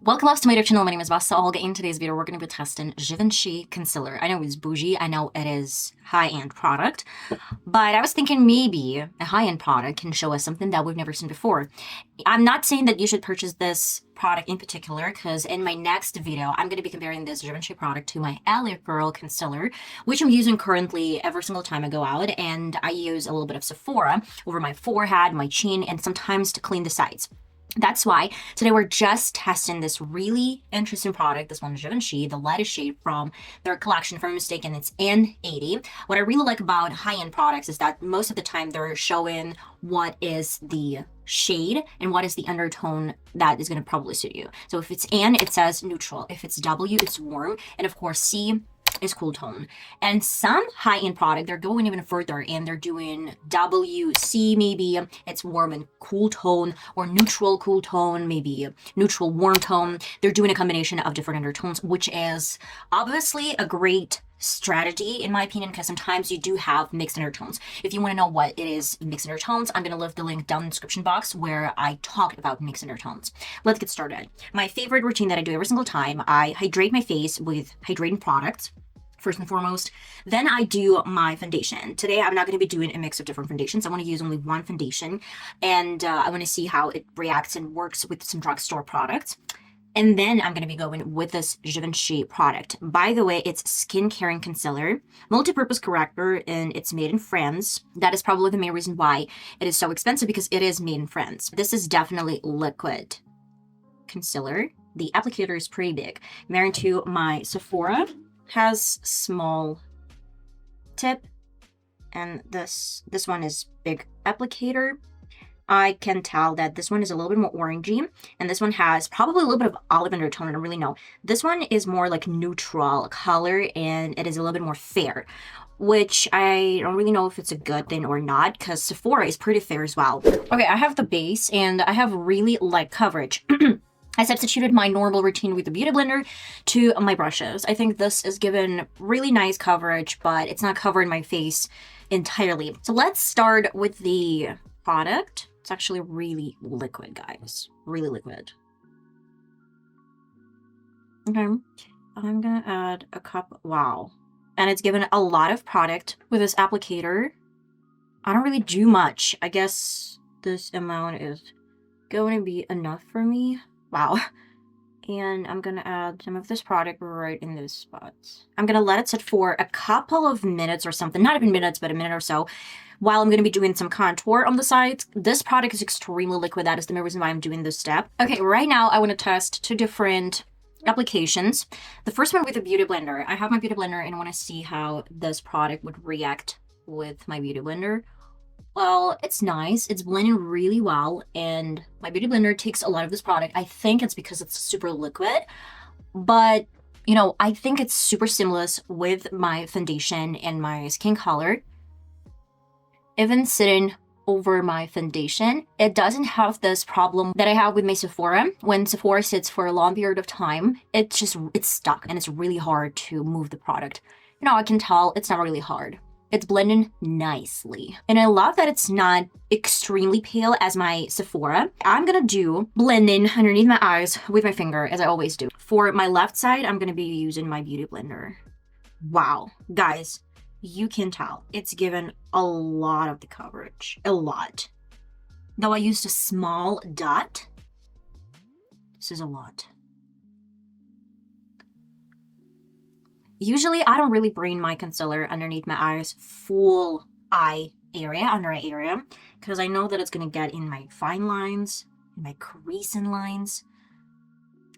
Welcome back to my YouTube channel. My name is VassaOlga. In today's video, we're going to be testing Givenchy Concealer. I know it's bougie. I know it is high-end product, but I was thinking maybe a high-end product can show us something that we've never seen before. I'm not saying that you should purchase this product in particular, because in my next video, I'm going to be comparing this Givenchy product to my LA Girl Concealer, which I'm using currently every single time I go out, and I use a little bit of Sephora over my forehead, my chin, and sometimes to clean the sides. That's why today we're just testing this really interesting product. This one is Givenchy, the lightest shade from their collection. If I'm mistaken, it's N80. What I really like about high-end products is that most of the time they're showing what is the shade and what is the undertone that is going to probably suit you. So if it's N, it says neutral. If it's W, it's warm. And of course, C is cool tone. And some high-end product, they're going even further and they're doing WC, maybe it's warm and cool tone, or neutral cool tone, maybe neutral warm tone. They're doing a combination of different undertones, which is obviously a great strategy in my opinion, because sometimes you do have mixed undertones. If you want to know what it is mixed undertones, I'm going to leave the link down in the description box where I talked about mixed undertones. Let's get started. My favorite routine that I do every single time, I hydrate my face with hydrating products first and foremost. Then I do my foundation. Today, I'm not going to be doing a mix of different foundations. I want to use only one foundation, and I want to see how it reacts and works with some drugstore products. And then I'm going to be going with this Givenchy product. By the way, it's Skin-Caring Concealer, multi-purpose corrector, and it's made in France. That is probably the main reason why it is so expensive, because it is made in France. This is definitely liquid concealer. The applicator is pretty big. Compared to my Sephora, has small tip, and this one is big applicator. I can tell that this one is a little bit more orangey, and this one has probably a little bit of olive undertone. I don't really know. This one is more like neutral color, and it is a little bit more fair, which I don't really know if it's a good thing or not, because Sephora is pretty fair as well. Okay, I have the base, and I have really light coverage. I substituted my normal routine with the Beauty Blender to my brushes. I think this is given really nice coverage, but it's not covering my face entirely. So let's start with the product. It's actually really liquid, guys. Really liquid. Okay, I'm gonna add a cup. Wow. And it's given a lot of product with this applicator. I don't really do much. I guess this amount is going to be enough for me. Wow. And I'm going to add some of this product right in those spots. I'm going to let it sit for a couple of minutes or something. Not even minutes, but a minute or so. While I'm going to be doing some contour on the sides. This product is extremely liquid. That is the main reason why I'm doing this step. Okay, right now I want to test two different applications. The first one with the Beauty Blender. I have my Beauty Blender and I want to see how this product would react with my Beauty Blender. Well, it's nice. It's blending really well, and my Beauty Blender takes a lot of this product. I think it's because it's super liquid, but, you know, I think it's super seamless with my foundation and my skin color. Even sitting over my foundation, it doesn't have this problem that I have with my Sephora. When Sephora sits for a long period of time, it's stuck, and it's really hard to move the product. You know, I can tell it's not really hard. It's blending nicely. And I love that it's not extremely pale as my Sephora. I'm gonna do blending underneath my eyes with my finger, as I always do. For my left side, I'm gonna be using my Beauty Blender. Wow, guys, you can tell it's given a lot of the coverage, a lot. Though I used a small dot, this is a lot. Usually, I don't really bring my concealer underneath my eyes, full eye area, under eye area, because I know that it's going to get in my fine lines, in my creasing lines.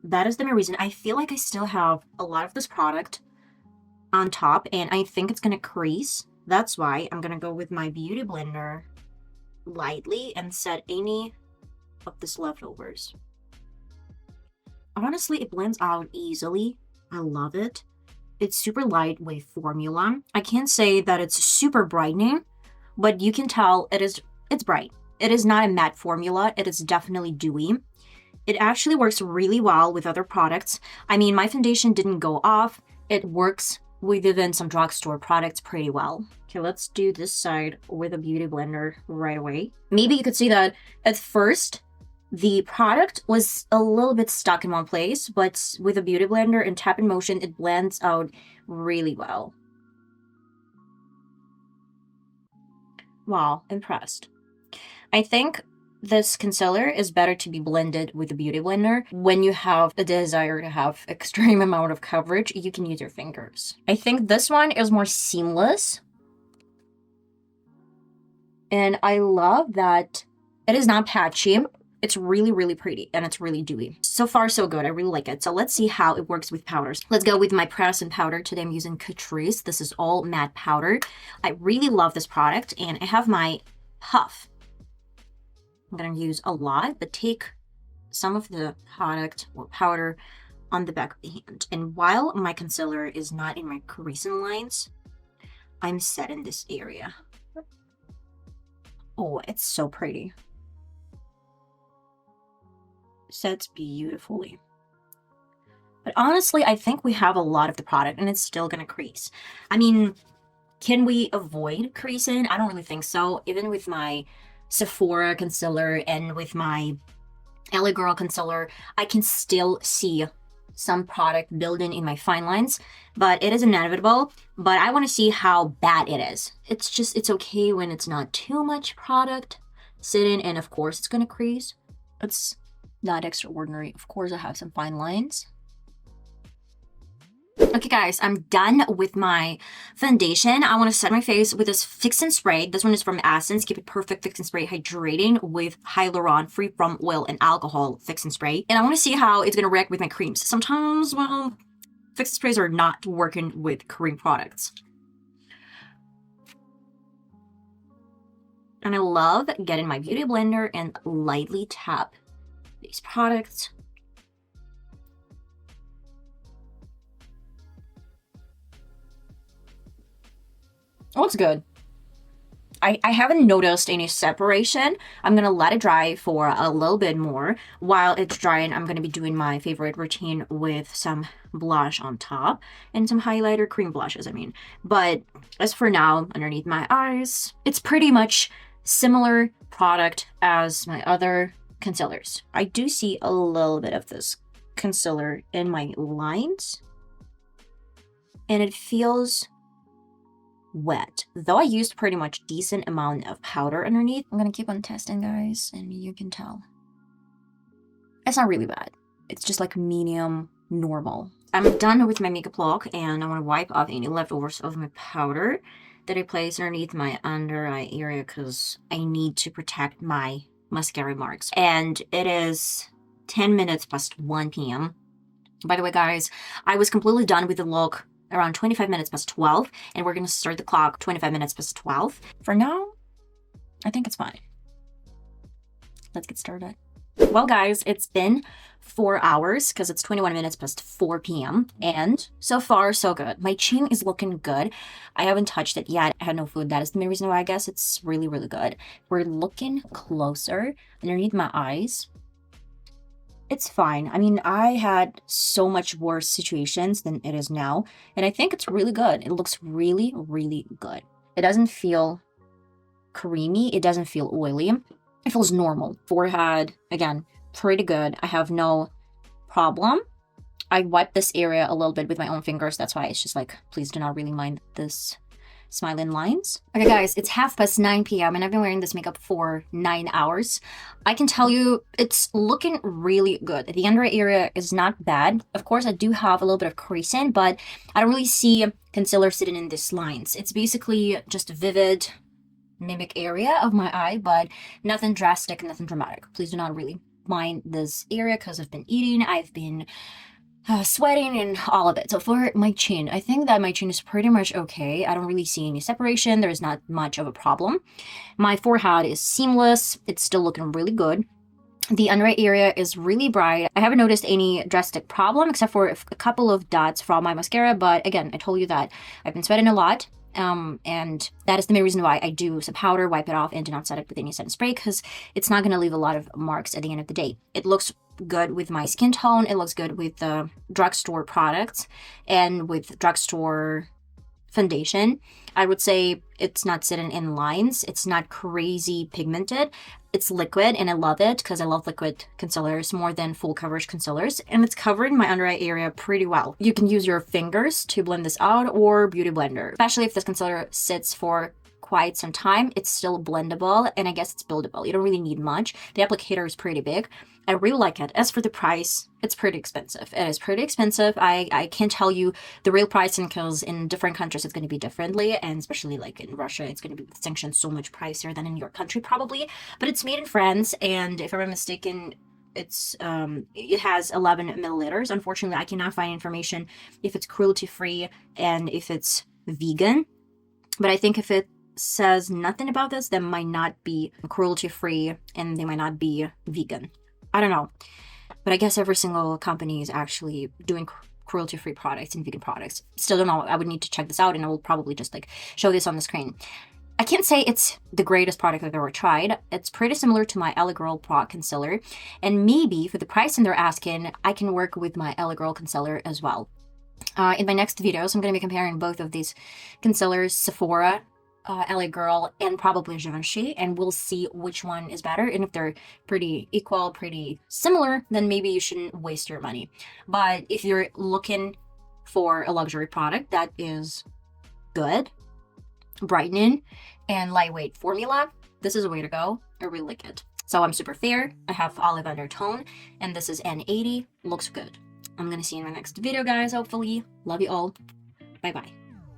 That is the main reason. I feel like I still have a lot of this product on top, and I think it's going to crease. That's why I'm going to go with my Beauty Blender lightly and set any of this leftovers. Honestly, it blends out easily. I love it. It's super lightweight formula. I can't say that it's super brightening, but you can tell it's bright. It is not a matte formula. It is definitely dewy. It actually works really well with other products. I mean, my foundation didn't go off. It works with even some drugstore products pretty well. Okay, let's do this side with a Beauty Blender right away. Maybe you could see that at first, The product was a little bit stuck in one place, but with a beauty blender and tap and motion, it blends out really well. Wow, impressed. I think this concealer is better to be blended with a beauty blender. When you have a desire to have extreme amount of coverage, you can use your fingers. I think this one is more seamless. And I love that it is not patchy. It's really, really pretty, and it's really dewy. So far, so good. I really like it. So let's see how it works with powders. Let's go with my press and powder. Today I'm using Catrice. This is all matte powder. I really love this product, and I have my puff. I'm gonna use a lot, but take some of the product or powder on the back of the hand. And while my concealer is not in my creasing lines, I'm set in this area. Oh, it's so pretty. Sets beautifully. But honestly, I think we have a lot of the product and it's still gonna crease. I mean, can we avoid creasing? I don't really think so. Even with my Sephora concealer and with my LA Girl concealer, I can still see some product building in my fine lines, but it is inevitable. But I want to see how bad it is. It's okay when it's not too much product sitting, and of course it's gonna crease. It's not extraordinary. Of course I have some fine lines. Okay guys, I'm done with my foundation. I want to set my face with this Fix and Spray. This one is from Essence. Keep It Perfect Fix and Spray Hydrating with Hyaluron Free from Oil and Alcohol Fix and Spray. And I want to see how it's going to react with my creams. Sometimes, well, Fix and Sprays are not working with cream products. And I love getting my beauty blender and lightly tap these products. Oh, it's good. I haven't noticed any separation. I'm gonna let it dry for a little bit more. While it's drying, I'm gonna be doing my favorite routine with some blush on top and some highlighter, cream blushes, I mean. But as for now, underneath my eyes, it's pretty much similar product as my other concealers. I do see a little bit of this concealer in my lines, and it feels wet, though I used pretty much decent amount of powder underneath. I'm gonna keep on testing, guys, and you can tell it's not really bad. It's just like medium normal. I'm done with my makeup look, and I want to wipe off any leftovers of my powder that I placed underneath my under eye area because I need to protect my mascara marks. And it is 10 minutes past 1 p.m. By the way, guys, I was completely done with the look around 25 minutes past 12, and we're gonna start the clock 25 minutes past 12. For now, I think it's fine. Let's get started. Well, guys, it's been 4 hours because it's 21 minutes past 4 p.m. and so far, so good. My chin is looking good. I haven't touched it yet. I had no food. That is the main reason why I guess it's really, really good. We're looking closer underneath my eyes. It's fine. I mean, I had so much worse situations than it is now, and I think it's really good. It looks really, really good. It doesn't feel creamy. It doesn't feel oily. It feels normal. Forehead, again, pretty good. I have no problem. I wiped this area a little bit with my own fingers. That's why it's just like, please do not really mind this smiling lines. Okay, guys, it's 9:30 p.m. and I've been wearing this makeup for 9 hours. I can tell you it's looking really good. The under eye area is not bad. Of course, I do have a little bit of creasing, but I don't really see concealer sitting in these lines. It's basically just a vivid mimic area of my eye, but nothing drastic, nothing dramatic. Please do not really mind this area because I've been eating, I've been sweating and all of it. So for my chin, I think that my chin is pretty much okay. I don't really see any separation. There's not much of a problem. My forehead is seamless. It's still looking really good. The under eye area is really bright. I haven't noticed any drastic problem except for a couple of dots from my mascara. But again, I told you that I've been sweating a lot. And that is the main reason why I do some powder, wipe it off, and do not set it with any setting spray because it's not going to leave a lot of marks at the end of the day. It looks good with my skin tone. It looks good with the drugstore products and with drugstore foundation. I would say it's not sitting in lines. It's not crazy pigmented. It's liquid, and I love it because I love liquid concealers more than full coverage concealers, and it's covering my under eye area pretty well. You can use your fingers to blend this out or beauty blender, especially if this concealer sits for quite some time. It's still blendable, and I guess it's buildable. You don't really need much. The applicator is pretty big. I really like it. As for the price, it's pretty expensive. It is pretty expensive. I can't tell you the real pricing because in different countries it's going to be differently, and especially like in Russia, it's going to be with sanctions so much pricier than in your country probably. But it's made in France, and if I'm not mistaken, it has 11 milliliters. Unfortunately, I cannot find information if it's cruelty free and if it's vegan. But I think if it says nothing about this, they might not be cruelty free and they might not be vegan. I don't know, but I guess every single company is actually doing cruelty free products and vegan products. Still don't know. I would need to check this out, and I will probably just like show this on the screen. I can't say it's the greatest product I've ever tried. It's pretty similar to my LA Girl Pro Concealer, and maybe for the pricing they're asking, I can work with my LA Girl Concealer as well. In my next videos, I'm going to be comparing both of these concealers, Sephora, LA Girl, and probably Givenchy, and we'll see which one is better. And if they're pretty equal, pretty similar, then maybe you shouldn't waste your money. But if you're looking for a luxury product that is good, brightening, and lightweight formula, this is a way to go. I really like it. So I'm super fair. I have olive undertone, and this is N80. Looks good. I'm gonna see you in my next video, guys, hopefully. Love you all. Bye-bye.